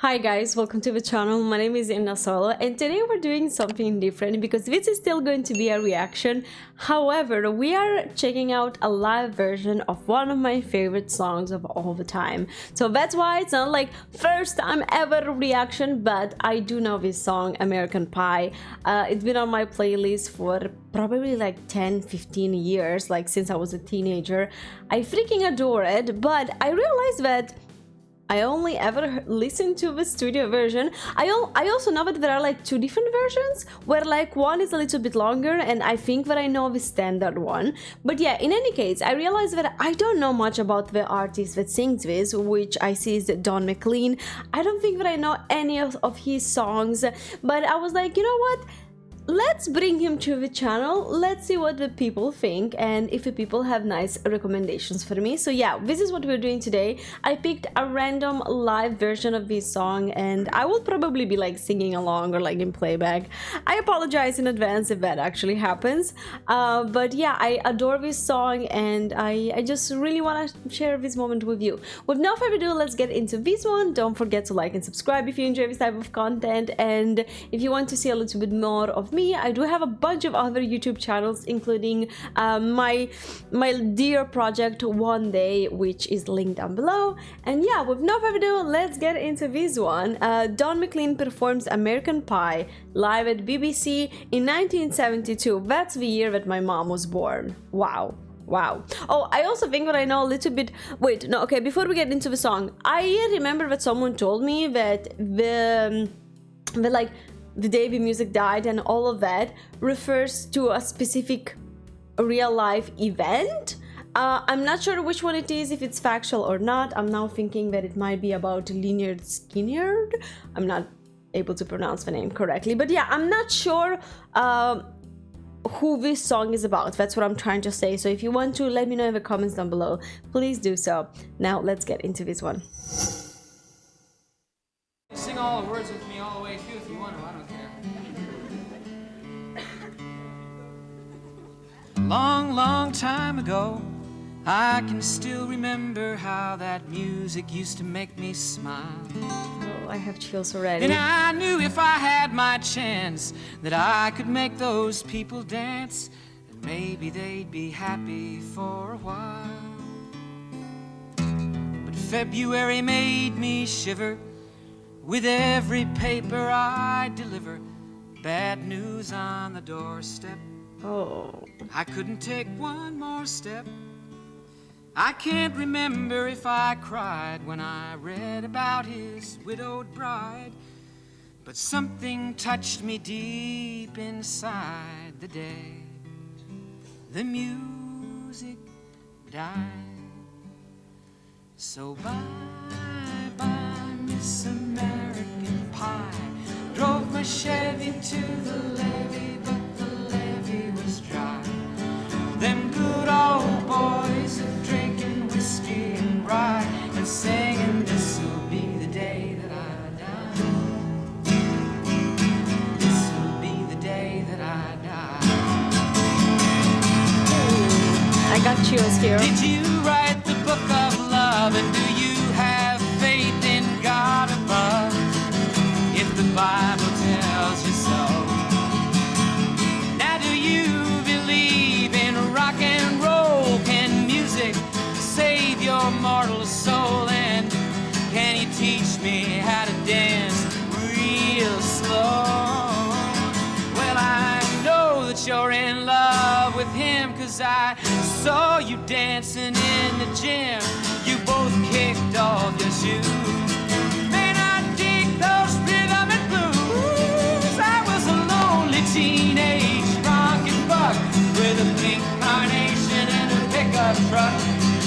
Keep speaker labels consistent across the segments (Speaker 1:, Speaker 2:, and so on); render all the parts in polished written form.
Speaker 1: Hi guys, welcome to the channel. My name is InnaSolo and today we're doing something different because this is still going to be a reaction. However, we are checking out a live version of one of my favorite songs of all the time. So that's why it's not like first time ever reaction, but I do know this song, American Pie. It's been on my playlist for probably like 10-15 years, like since I was a teenager. I freaking adore it, but I realized that I only ever listened to the studio version. I also know that there are like two different versions, where like one is a little bit longer and I think that I know the standard one. But yeah, in any case, I realized that I don't know much about the artist that sings this, which I see is Don McLean. I don't think that I know any of his songs, but I was like, you know what? Let's bring him to the channel, let's see what the people think and if the people have nice recommendations for me. So yeah, this is what we're doing today. I picked a random live version of this song and I will probably be like singing along or like in playback. I apologize in advance if that actually happens. But yeah, I adore this song and I just really want to share this moment with you. With no further ado, let's get into this one. Don't forget to like and subscribe if you enjoy this type of content, and if you want to see a little bit more of me, I do have a bunch of other YouTube channels, including my dear project One Day, which is linked down below. And yeah, with no further ado, let's get into this one. Don McLean performs American Pie live at BBC in 1972. That's the year that my mom was born. Wow. Wow. Oh, I also think that I know a little bit. Wait, no, okay, before we get into the song, I remember that someone told me that the day the music died and all of that refers to a specific real life event. I'm not sure which one it is, if it's factual or not. I'm now thinking that it might be about Lynyrd Skynyrd. I'm not able to pronounce the name correctly, but yeah, I'm not sure who this song is about. That's what I'm trying to say. So if you want to, let me know in the comments down below. Please do so. Now let's get into this one.
Speaker 2: Sing all the words with me all the way through if you want to, I don't care. Long, long time ago, I can still remember how that music used to make me smile.
Speaker 1: Oh, I have chills already.
Speaker 2: And I knew if I had my chance that I could make those people dance, and maybe they'd be happy for a while. But February made me shiver with every paper I deliver. Bad news on the doorstep.
Speaker 1: Oh.
Speaker 2: I couldn't take one more step. I can't remember if I cried when I read about his widowed bride, but something touched me deep inside the day the music died. So bye-bye, Miss American Pie. Drove my Chevy to the levee, but the levee was dry. Them good old boys are drinking whiskey and rye and singing, this'll be the day that I die. This'll be the day that I die.
Speaker 1: I got chills here.
Speaker 2: Did you write the book of love, and do you have faith in God above? If the Bible tells you so. Now do you believe in rock and roll? Can music save your mortal soul? And can you teach me how to dance real slow? Well, I know that you're in love with him, 'cause I saw you dancing in the gym. You both kicked off your shoes. Man, I dig those rhythm and blues. I was a lonely teenage drunken buck with a pink carnation and a pickup truck,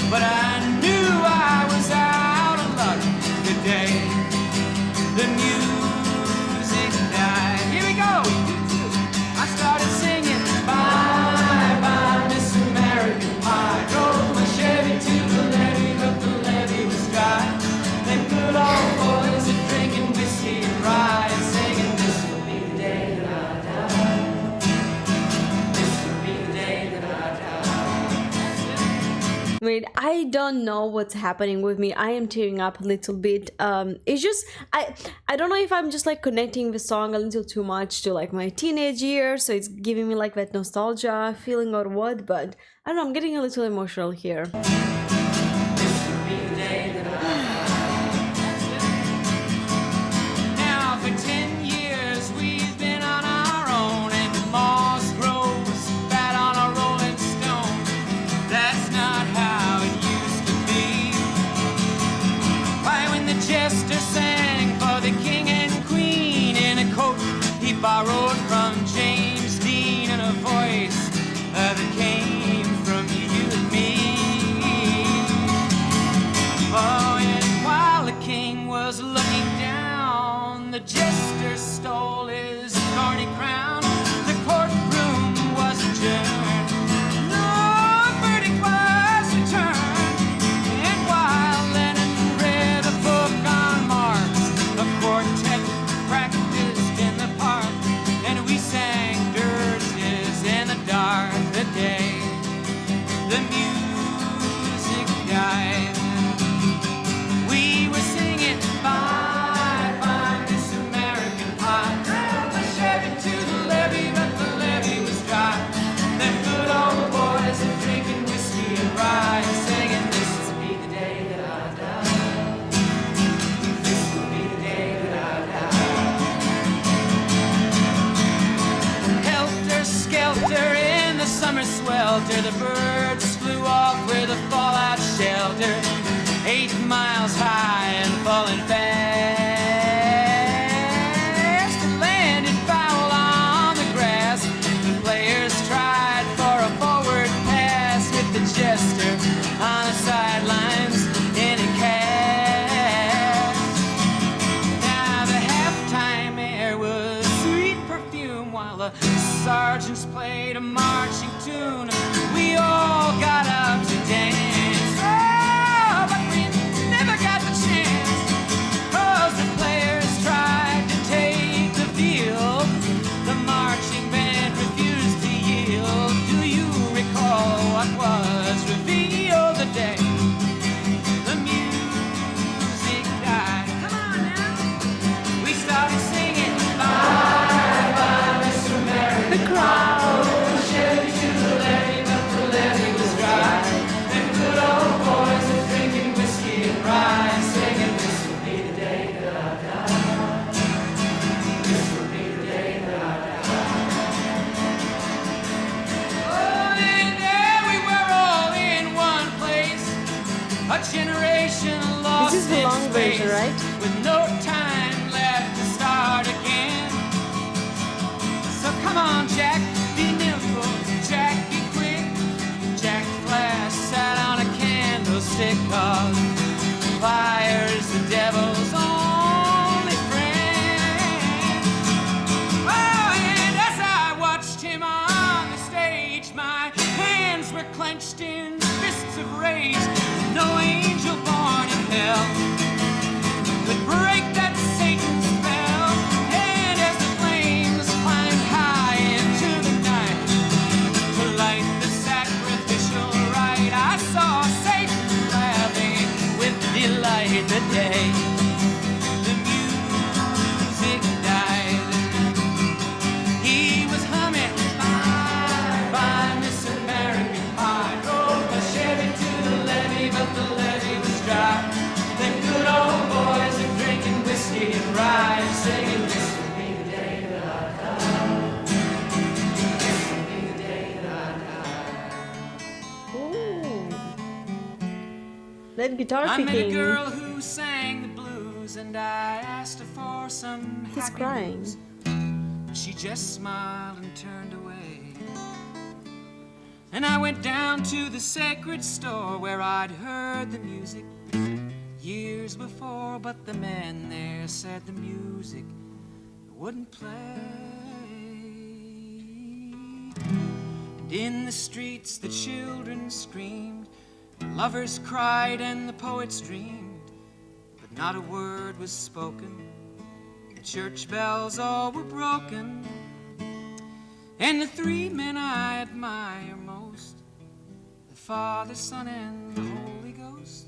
Speaker 2: but I knew I was out of luck the day the music died. Here we go. I started singing, bye bye, Miss American Pie. Drove my Chevy to the levee, but the levee was dry. Them good old boys are drinking whiskey and rye and singing, this will be the day that I die. This will be the day that I die.
Speaker 1: Wait, great. I don't know what's happening with me. I am tearing up a little bit. It's just I don't know if I'm just like connecting the song a little too much to like my teenage years, so it's giving me like that nostalgia feeling or what, but I don't know, I'm getting a little emotional here.
Speaker 2: Now for 10 years we've been on our own, and moss grows fat on a rolling stone. That's not how it used to be. Why, when the jester sang for the king and queen in a coat he borrowed from James Dean, and a voice that came from you and me. Oh, and while the king was looking down, the jester stole his thorny crown. The courtroom was adjourned, no verdict was returned. And while Lennon read a book on Marx, the quartet practiced in the park, and we sang dirges in the dark. The day the music died, we were singing bye bye Miss American Pie. Drove a Chevy to the levee, but the levee was dry. Them good old boys are drinking whiskey and rye, and singing, this will be the day that I die. This will be the day that I die. Helter skelter in the summer swelter, the birds flew off with a fallout shelter. 8 miles high and falling fast, and landed foul on the grass. The players tried for a forward pass, with the jester on the sidelines in a cast. Now the halftime air was sweet perfume, while the sergeants played a marching tune. We all got up to dance, oh, but we never got the chance, 'cause the players tried to take the field. The marching band refused to yield. Do you recall what was revealed the day the music died? Come on now. We started singing bye bye Miss America.
Speaker 1: The crowd.
Speaker 2: Chevy to the levee, but the levee was dry. Them good old boys are drinking whiskey and rye, and singing, this will be the day that I die. This will be the day that I die. Oh, and there we were all in one place, a generation lost
Speaker 1: This is the
Speaker 2: in
Speaker 1: long
Speaker 2: space,
Speaker 1: version, right?
Speaker 2: with no time left to start again. So come on, Jack, be nimble, Jack, be quick. Jack Flash sat on a candlestick, 'cause fire's the devil's only friend. Oh, and as I watched him on the stage, my hands were clenched in fists of rage. No angel born in hell could break that Satan's spell. And as the flames climbed high into the night to light the sacrificial rite, I saw Satan laughing with delight the day the music died. He was humming bye bye Miss American Pie. Drove a Chevy to the levee, but the levee was dry. Them good old boys are drinking whiskey and rye, and singing, this will be the day that I die. This will be the day that I die.
Speaker 1: Ooh. That guitar
Speaker 2: I met a
Speaker 1: picking.
Speaker 2: girl who sang the blues, and I asked her for some
Speaker 1: He's
Speaker 2: happy
Speaker 1: crying.
Speaker 2: news. She just smiled and turned away. And I went down to the sacred store where I'd heard the music years before, but the man there said the music wouldn't play. And in the streets the children screamed, the lovers cried, and the poets dreamed, but not a word was spoken. The church bells all were broken. And the 3 men I admire most, the Father, Son, and the Holy Ghost.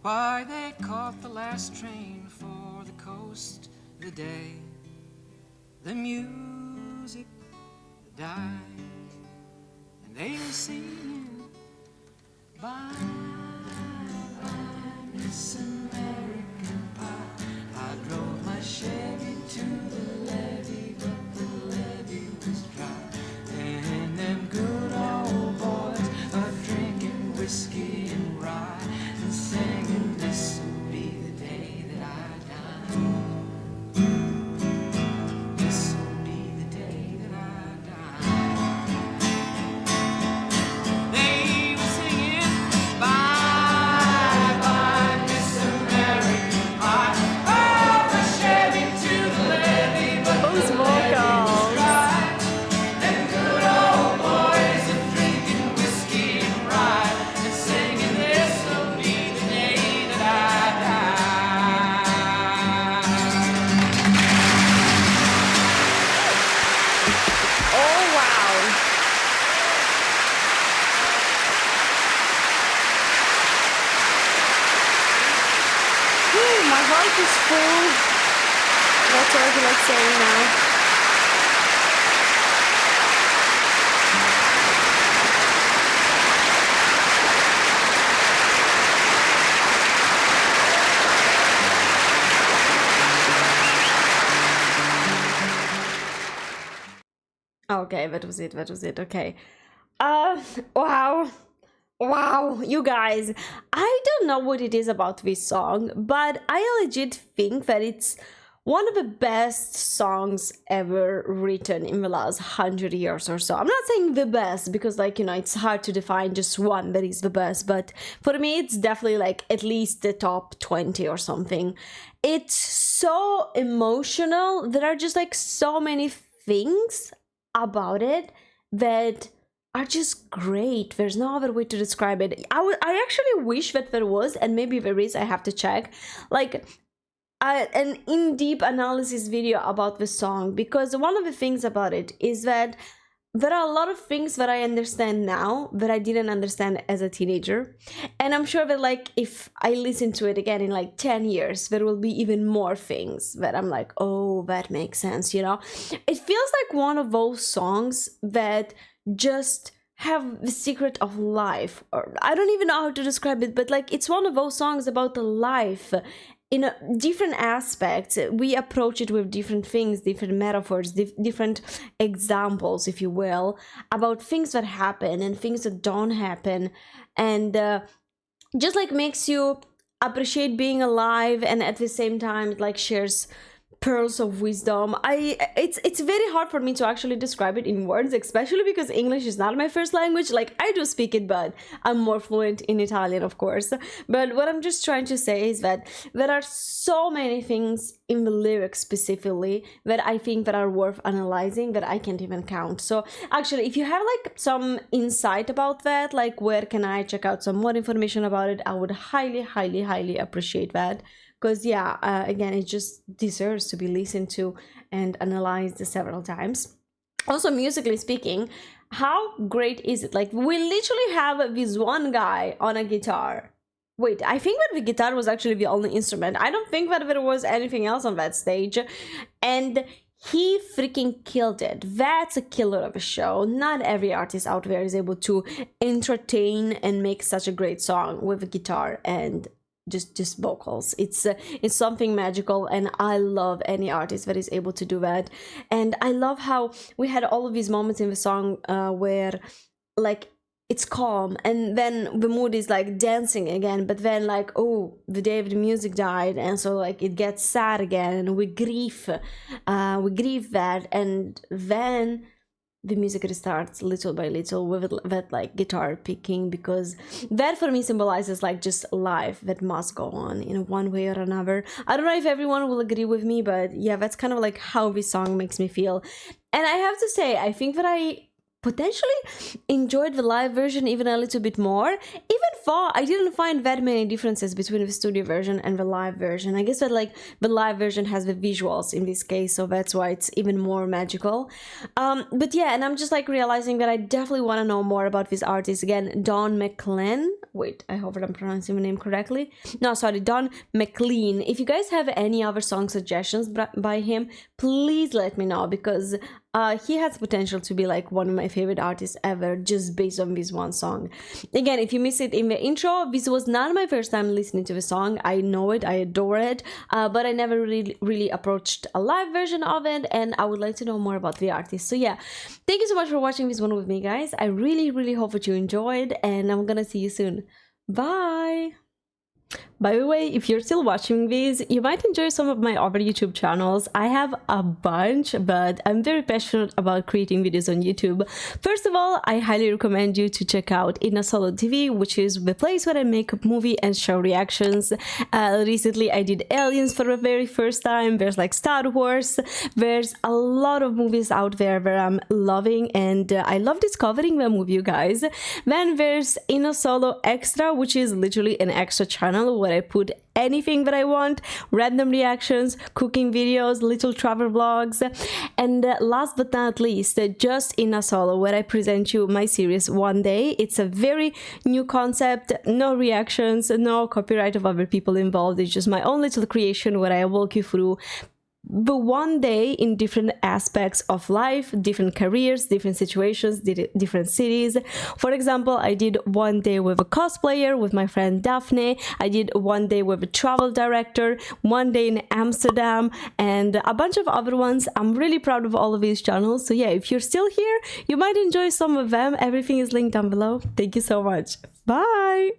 Speaker 2: Why, they caught the last train for the coast the day the music died. And they were singing, bye, bye, Miss American Pie. I drove my Chevy to the levee, but the levee was dry. And them good old boys are drinking whiskey and rye and singing, this will be the day that I die. This will be the day that I die. They were singing, bye, bye, Miss American Pie. Oh, the Chevy to the levee, but
Speaker 1: Those
Speaker 2: the levee was
Speaker 1: vocals.
Speaker 2: dry. Them good old boys are drinking whiskey and rye and singing, this will be the day that I die.
Speaker 1: Oh wow. Whew, my heart is full. That's what I feel like saying now. Okay, that was it. That was it. Okay. Wow. Wow, you guys. I don't know what it is about this song, but I legit think that it's one of the best songs ever written in the last 100 years or so. I'm not saying the best because, like, you know, it's hard to define just one that is the best, but for me, it's definitely like at least the top 20 or something. It's so emotional. There are just like so many things about it that are just great. There's no other way to describe it. I actually wish that there was, and maybe there is, I have to check, like an in-deep analysis video about the song, because one of the things about it is that there are a lot of things that I understand now that I didn't understand as a teenager. And I'm sure that, like, if I listen to it again in like 10 years, there will be even more things that I'm like, oh, that makes sense, you know? It feels like one of those songs that just have the secret of life, or I don't even know how to describe it, but like it's one of those songs about the life in different aspects. We approach it with different things, different metaphors, different examples, if you will, about things that happen and things that don't happen, and just like makes you appreciate being alive, and at the same time it like shares pearls of wisdom. It's very hard for me to actually describe it in words, especially because English is not my first language. Like, I do speak it, but I'm more fluent in Italian, of course. But what I'm just trying to say is that there are so many things in the lyrics specifically that I think that are worth analyzing that I can't even count. So actually, if you have like some insight about that, like where can I check out some more information about it, I would highly appreciate that. Because yeah, again, it just deserves to be listened to and analyzed several times. Also, musically speaking, how great is it? Like, we literally have this one guy on a guitar. Wait, I think that the guitar was actually the only instrument. I don't think that there was anything else on that stage. And he freaking killed it. That's a killer of a show. Not every artist out there is able to entertain and make such a great song with a guitar and just vocals. It's something magical, and I love any artist that is able to do that. And I love how we had all of these moments in the song where like it's calm, and then the mood is like dancing again, but then like, oh, the day of the music died, and so like it gets sad again, and we grieve that, and then the music restarts little by little with that like guitar picking, because that for me symbolizes like just life that must go on in one way or another. I don't know if everyone will agree with me, but yeah, that's kind of like how this song makes me feel. And I have to say, I think that I potentially enjoyed the live version even a little bit more. Even though I didn't find that many differences between the studio version and the live version. I guess that like the live version has the visuals in this case, so that's why it's even more magical. But yeah, and I'm just like realizing that I definitely want to know more about this artist. Again, Don McLean. Wait, I hope that I'm pronouncing the name correctly. No, sorry, Don McLean. If you guys have any other song suggestions by him, please let me know, because he has potential to be like one of my favorite artists ever just based on this one song. Again, if you missed it in the intro, this was not my first time listening to the song. I know it, I adore it, but I never really approached a live version of it, and I would like to know more about the artist. So yeah, thank you so much for watching this one with me, guys. I really hope that you enjoyed, and I'm gonna see you soon. Bye! By the way, if you're still watching these, you might enjoy some of my other YouTube channels. I have a bunch, but I'm very passionate about creating videos on YouTube. First of all, I highly recommend you to check out InnaSolo TV, which is the place where I make movie and show reactions. Recently, I did Aliens for the very first time. There's like Star Wars. There's a lot of movies out there that I'm loving, and I love discovering them with you guys. Then there's InnaSolo Extra, which is literally an extra channel where I put anything that I want, random reactions, cooking videos, little travel vlogs, and last but not least, just InnaSolo, where I present you my series One Day. It's a very new concept, no reactions, no copyright of other people involved. It's just my own little creation where I walk you through the one day in different aspects of life, different careers, different situations, different cities. For example, I did one day with a cosplayer with my friend Daphne. I did one day with a travel director, one day in Amsterdam, and a bunch of other ones. I'm really proud of all of these channels. So yeah, if you're still here, you might enjoy some of them. Everything is linked down below. Thank you so much. Bye!